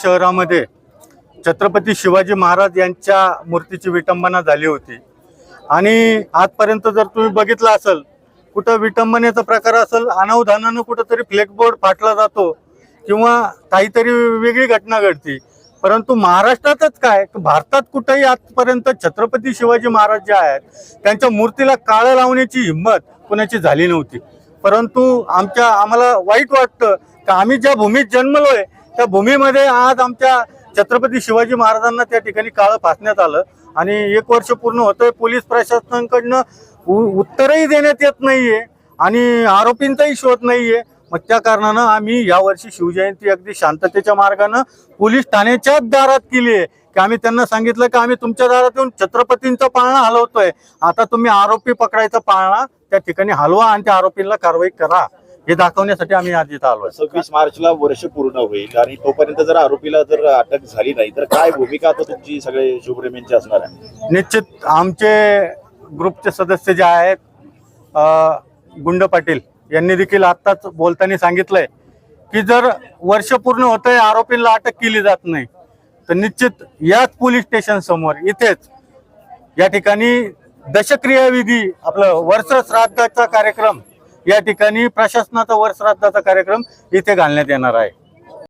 शहरामध्ये छत्रपती शिवाजी महाराज यांच्या मूर्तीची विटंबना झाली होती आणि आजपर्यंत जर तुम्ही बघितलं असेल कुठं विटंबनेचा प्रकार असेल, अनावधानानं कुठंतरी फ्लेक्सबोर्ड फाटला जातो किंवा काहीतरी वेगळी घटना घडते, परंतु महाराष्ट्रातच काय भारतात कुठेही आजपर्यंत छत्रपती शिवाजी महाराज जे आहेत त्यांच्या मूर्तीला काळं लावण्याची हिंमत कुणाची झाली नव्हती। परंतु आम्हाला वाईट वाटतं की आम्ही ज्या भूमीत जन्मलोय त्या भूमीमध्ये आज आमच्या छत्रपती शिवाजी महाराजांना त्या ठिकाणी काळं फासण्यात आलं आणि 1 वर्ष पूर्ण होतंय। पोलीस प्रशासनाकडनं उत्तरही देण्यात येत नाहीये आणि आरोपींचाही शोध नाहीये। मग त्या कारणानं आम्ही यावर्षी शिवजयंती अगदी शांततेच्या मार्गानं पोलीस ठाण्याच्याच दारात केली आहे की आम्ही त्यांना सांगितलं की आम्ही तुमच्या दारात येऊन छत्रपतींचा पाळणा हलवतोय, आता तुम्ही आरोपी पकडायचा पाळणा त्या ठिकाणी हलवा आणि त्या आरोपींना कारवाई करा, हे दाखवण्यासाठी आम्ही आज इथं आलोय। 26 मार्चला वर्ष पूर्ण होईल आणि तोपर्यंत जर आरोपीला जर अटक झाली नाही तर काय भूमिका आता तुमची सगळे शिवप्रेमींची असणार आहे? निश्चित आमचे ग्रुपचे सदस्य जे आहेत गुंड पाटील यांनी देखील आत्ताच बोलताना सांगितलंय की जर वर्ष पूर्ण होतंय आरोपींना अटक केली जात नाही तर निश्चित याच पोलीस स्टेशन समोर इथेच या ठिकाणी दशक्रियाविधी आपलं वर्ष श्राद्धाचा कार्यक्रम या ठिकाणी प्रशासनाचा वर्ष श्राद्धाचा कार्यक्रम इथे घालण्यात येणार आहे।